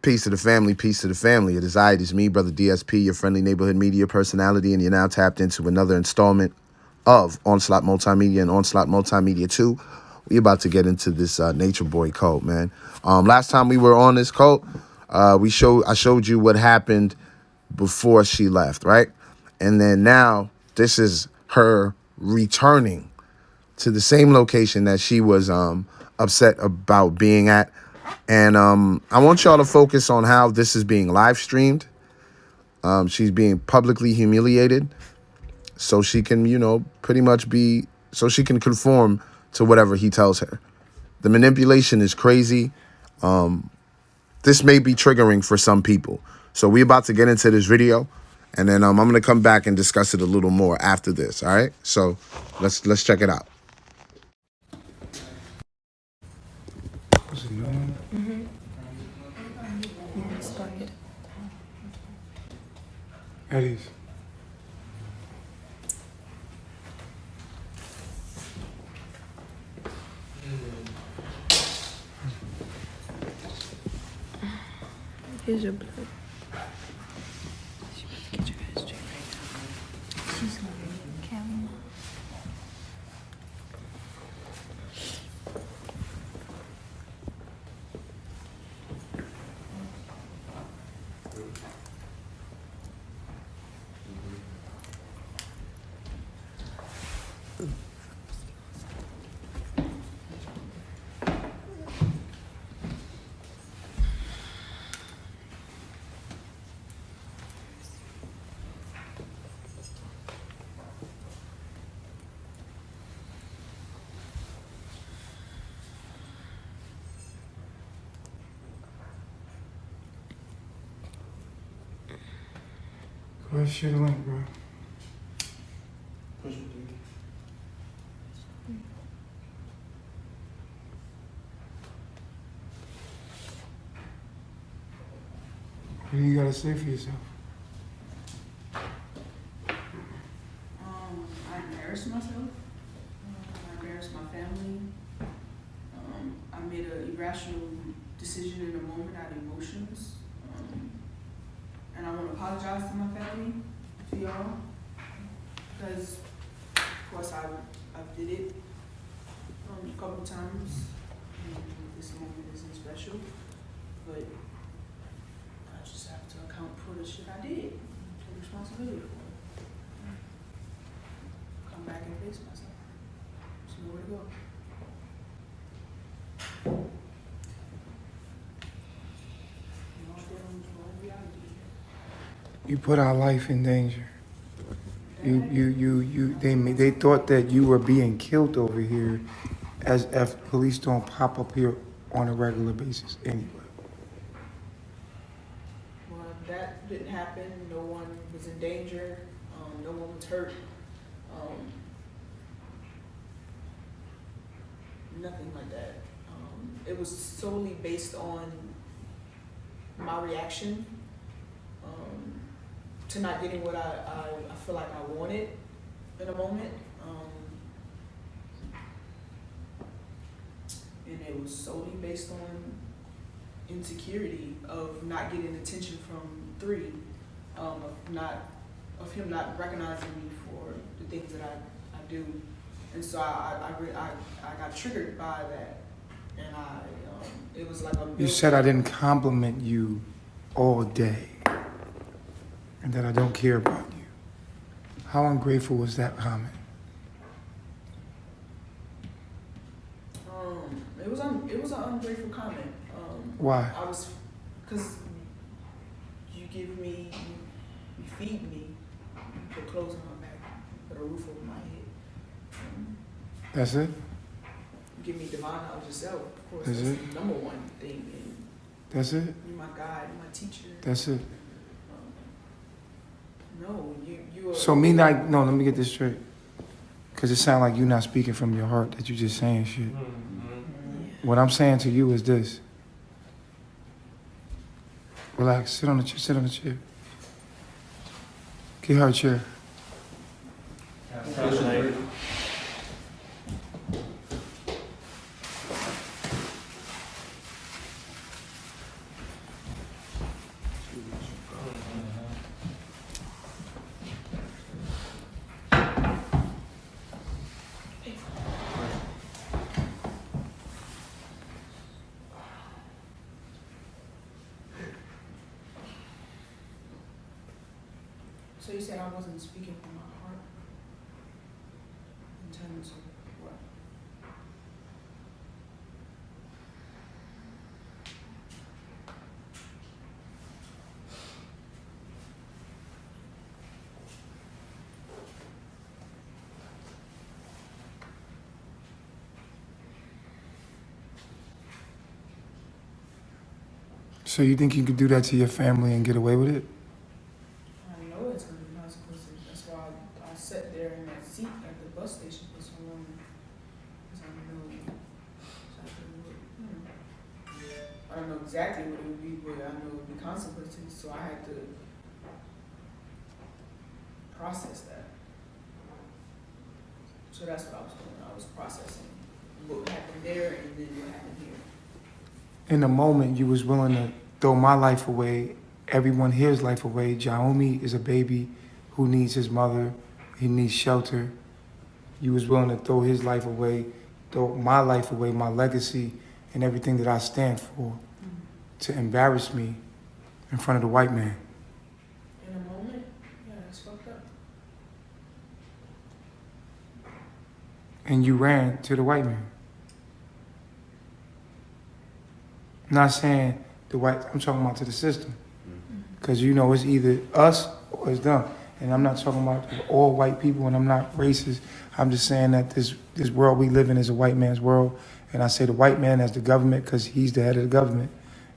Peace to the family, peace to the family. It is I, it is me, Brother DSP, your friendly neighborhood media personality, and you're now tapped into another installment of Onslaught Multimedia and Onslaught Multimedia 2. We about to get into this Nature Boy cult, man. Last time we were on this cult, I showed you what happened before she left, right? And then now this is her returning to the same location that she was upset about being at. And I want y'all to focus on how this is being live streamed. She's being publicly humiliated so she can, pretty much so she can conform to whatever he tells her. The manipulation is crazy. This may be triggering for some people. So we're about to get into this video, and then I'm going to come back and discuss it a little more after this, all right? So let's check it out. Eddie's. Here's your blood. She's about to get your ass straight right now. She's gonna be camera. Go ahead, share the link, bro. What do you gotta say for yourself? I embarrassed myself. I embarrassed my family. I made an irrational decision in a moment out of emotions. And I want to apologize to my family, to y'all, because of course I did it a couple times. And this moment isn't special, but I just have to account for the shit I did, take responsibility for it. Come back and face myself. There's nowhere to go. You put our life in danger. They thought that you were being killed over here, as if police don't pop up here on a regular basis anyway. Well, that didn't happen. No one was in danger. No one was hurt. Nothing like that. It was solely based on my reaction to not getting what I feel like I wanted in a moment. And it was solely based on insecurity of not getting attention from 3, of him not recognizing me for the things that I do. And so I got triggered by that, and it was like a. You said I didn't compliment you all day, and that I don't care about you. How ungrateful was that comment? It was an ungrateful comment. Why? Because you give me, you feed me, you put clothes on my back, you put a roof over my head. That's it? You give me divine knowledge yourself, of course. That's That's it? the number one thing. And That's it? you're my guide, my teacher. That's it? No, you are. So me not, no, let me get this straight. Because it sounds like you're not speaking from your heart, that you're just saying shit. What I'm saying to you is this. Relax, sit on the chair. Get her a chair. So you said I wasn't speaking from my heart in terms of what? So you think you could do that to your family and get away with it? I know it's going to be consequences. That's why I sat there in that seat at the bus station for so long. Because I know exactly what, I don't know exactly what it would be, but I know it would be consequences. So I had to process that. So that's what I was doing. I was processing what happened there and then what happened here. In the moment, you was willing to throw my life away, everyone here's life away. Jaomi is a baby who needs his mother. He needs shelter. You was willing to throw his life away, throw my life away, my legacy, and everything that I stand for, to embarrass me in front of the white man. In a moment, yeah, that's fucked up. And you ran to the white man. I'm not saying the white, I'm talking about to the system. Because you know it's either us or it's them. And I'm not talking about all white people, and I'm not racist. I'm just saying that this world we live in is a white man's world. And I say the white man as the government because he's the head of the government.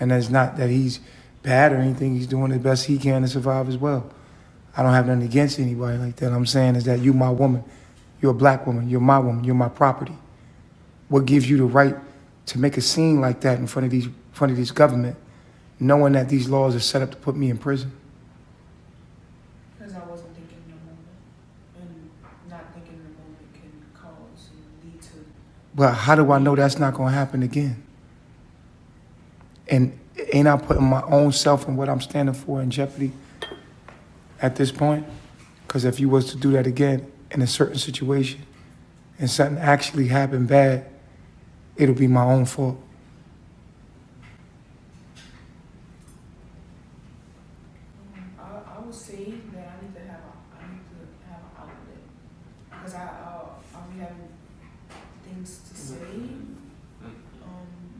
And it's not that he's bad or anything. He's doing the best he can to survive as well. I don't have nothing against anybody like that. I'm saying is that you my woman. You're a black woman. You're my woman. You're my property. What gives you the right to make a scene like that in front of these government, knowing that these laws are set up to put me in prison? Because I wasn't thinking in the moment. And not thinking in the moment can cause and lead to. But how do I know that's not going to happen again? And ain't I putting my own self and what I'm standing for in jeopardy at this point? Because if you was to do that again in a certain situation and something actually happened bad, it'll be my own fault. I would say that I need to have an outlet because I'll be having things to say,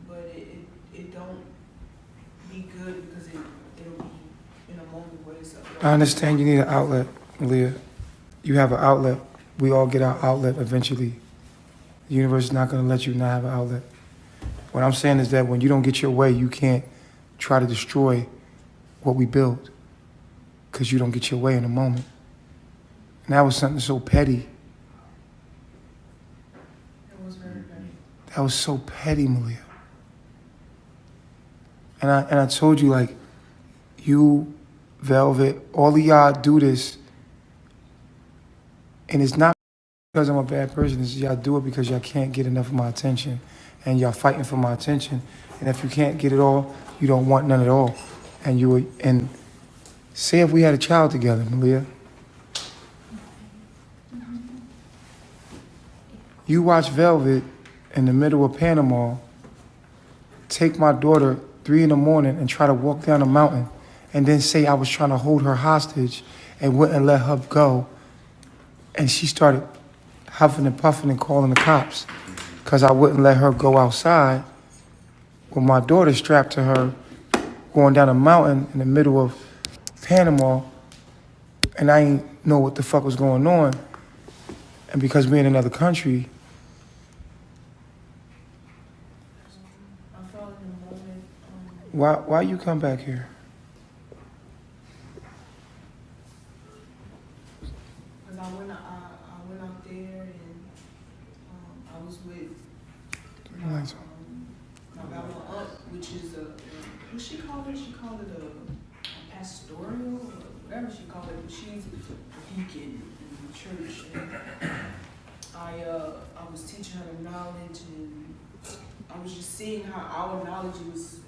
but it don't be good because it'll be in a moment where it's. I understand you need an outlet, Malia. You have an outlet. We all get our outlet eventually. The universe is not going to let you not have an outlet. What I'm saying is that when you don't get your way, you can't try to destroy what we build because you don't get your way in a moment. And that was something so petty. It was very petty. That was so petty, Malia. And I told you, like, you, Velvet, all of y'all do this, and it's not because I'm a bad person. It's y'all do it because y'all can't get enough of my attention, and y'all fighting for my attention. And if you can't get it all, you don't want none at all. And say if we had a child together, Malia. You watch Velvet in the middle of Panama take my daughter 3 a.m. and try to walk down a mountain and then say I was trying to hold her hostage and wouldn't let her go. And she started huffing and puffing and calling the cops because I wouldn't let her go outside with my daughter strapped to her going down a mountain in the middle of Panama, and I didn't know what the fuck was going on. And because we're in another country, I felt in the moment. why you come back here? Because I went out there and I was with my grandma aunt, which is what she called it? She called it a pastoral or whatever she called it. But she's a deacon in the church. And I was teaching her the knowledge, and I was just seeing how our knowledge was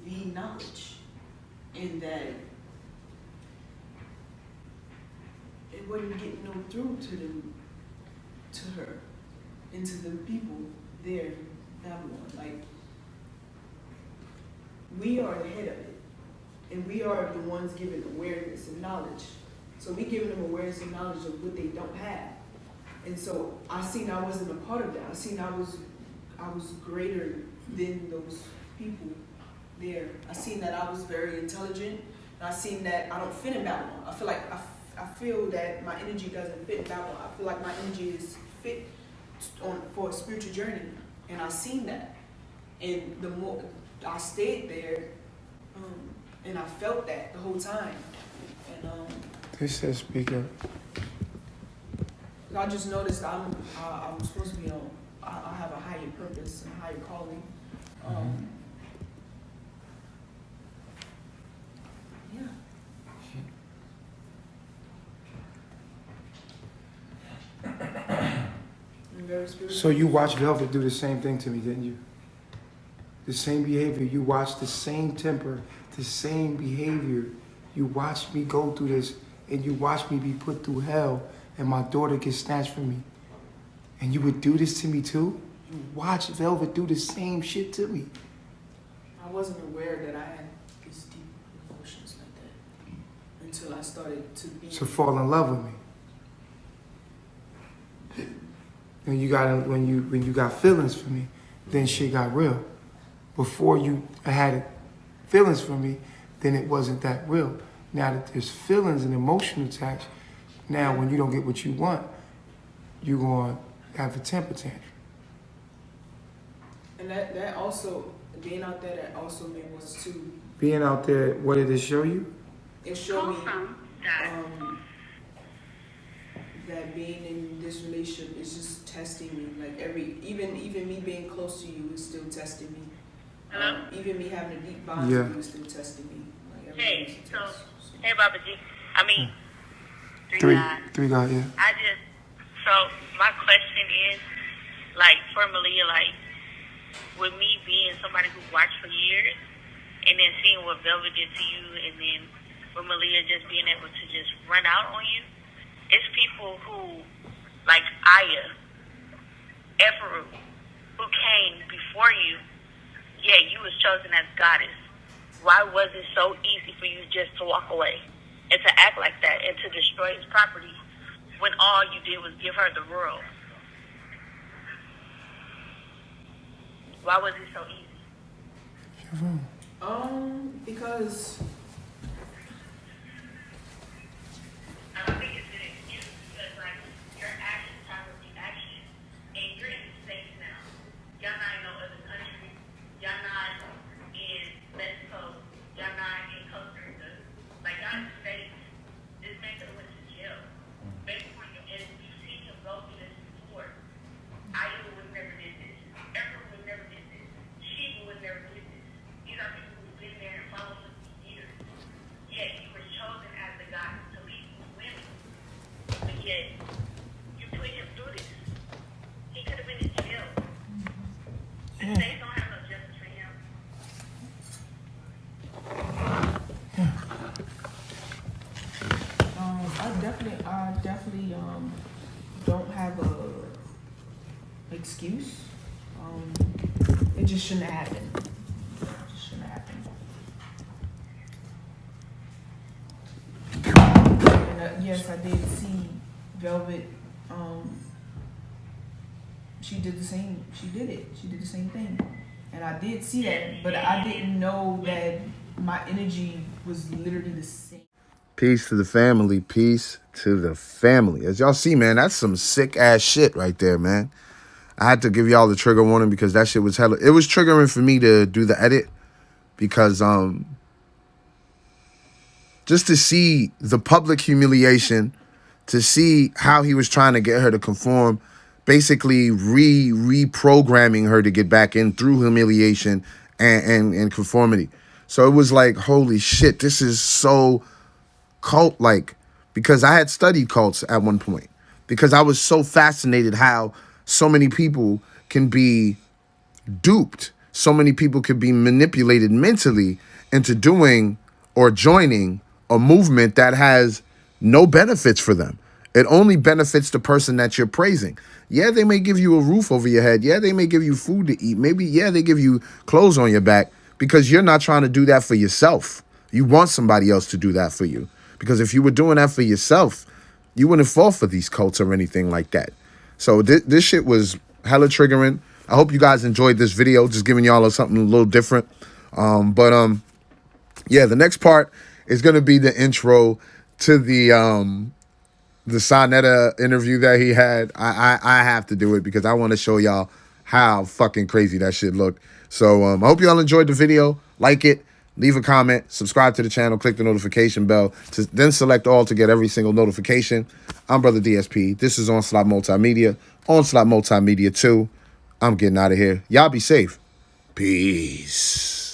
the knowledge, and that it wasn't getting no through to her, and to the people there in Babylon. Like, we are the head of it, And we are the ones giving awareness and knowledge. So we giving them awareness and knowledge of what they don't have. And so I seen I wasn't a part of that. I seen I was greater than those people there. I seen that I was very intelligent. And I seen that I don't fit in Babylon. I feel like I feel that my energy doesn't fit in Babylon. I feel like my energy is fit for a spiritual journey. And I seen that. And the more I stayed there, and I felt that the whole time. And They said speak up. I just noticed I'm supposed to be on. I have a higher purpose and a higher calling. Yeah. I'm very spiritual. So you watched Velvet do the same thing to me, didn't you? The same behavior. You watched the same temper, the same behavior. You watched me go through this, and you watched me be put through hell, and my daughter get snatched from me. And you would do this to me too? You watched Velvet do the same shit to me. I wasn't aware that I had these deep emotions like that until I started to be. To fall in love with me. When you got feelings for me, then shit got real. Before you had feelings for me, then it wasn't that real. Now that there's feelings and emotion attached, now when you don't get what you want, you're going to have a temper tantrum. And that also, being out there, that also made was too. Being out there, what did it show you? It showed me that being in this relationship is just testing me. Like even me being close to you is still testing me. Even me having a deep bond with you is still testing me. Like Hey, hey, Baba G. I mean, Three God, yeah. So my question is, like, for Malia, like, with me being somebody who watched for years, and then seeing what Velvet did to you, and then with Malia just being able to just run out on you, it's people who, like Aya, Ephraim, who came before you. Yeah, you was chosen as goddess. Why was it so easy for you just to walk away and to act like that and to destroy his property when all you did was give her the world? Why was it so easy? Because I don't think it's an excuse because, like, your actions have a reaction, and you're in the States now. Y'all not in no other country. Y'all not in Mexico. Y'all not in Costa Rica. Like, y'all in the States. This man could have went to jail. Based on your, and you've seen him go through this before. Iowa would never did this. Ephraim would never did this. Sheba would never did this. These are people who've been there and followed him for years. Yet you were chosen as the God to lead women. But yet, you put him through this. He could have been in jail. The states don't have no justice for him. I definitely don't have a excuse. It just shouldn't have happened. It just shouldn't have happened. And yes, I did see Velvet. She did the same. She did it. She did the same thing, and I did see that, but I didn't know that my energy was literally the same. Peace to the family. Peace to the family. As y'all see, man, that's some sick ass shit right there, man. I had to give y'all the trigger warning because that shit was hella. It was triggering for me to do the edit because just to see the public humiliation, to see how he was trying to get her to conform, basically reprogramming her to get back in through humiliation and conformity. So it was like, holy shit, this is so cult-like, because I had studied cults at one point, because I was so fascinated how so many people can be duped, so many people could be manipulated mentally into doing or joining a movement that has no benefits for them. It only benefits the person that you're praising. Yeah, they may give you a roof over your head. Yeah, they may give you food to eat. Maybe, yeah, they give you clothes on your back because you're not trying to do that for yourself. You want somebody else to do that for you. Because if you were doing that for yourself, you wouldn't fall for these cults or anything like that. So this shit was hella triggering. I hope you guys enjoyed this video, just giving y'all something a little different. Yeah, the next part is going to be the intro to the Sonetta interview that he had. I have to do it because I want to show y'all how fucking crazy that shit looked. So I hope y'all enjoyed the video. Like it, leave a comment, subscribe to the channel, click the notification bell, then select all to get every single notification. I'm Brother DSP. This is Onslaught Multimedia, Onslaught Multimedia 2. I'm getting out of here. Y'all be safe. Peace.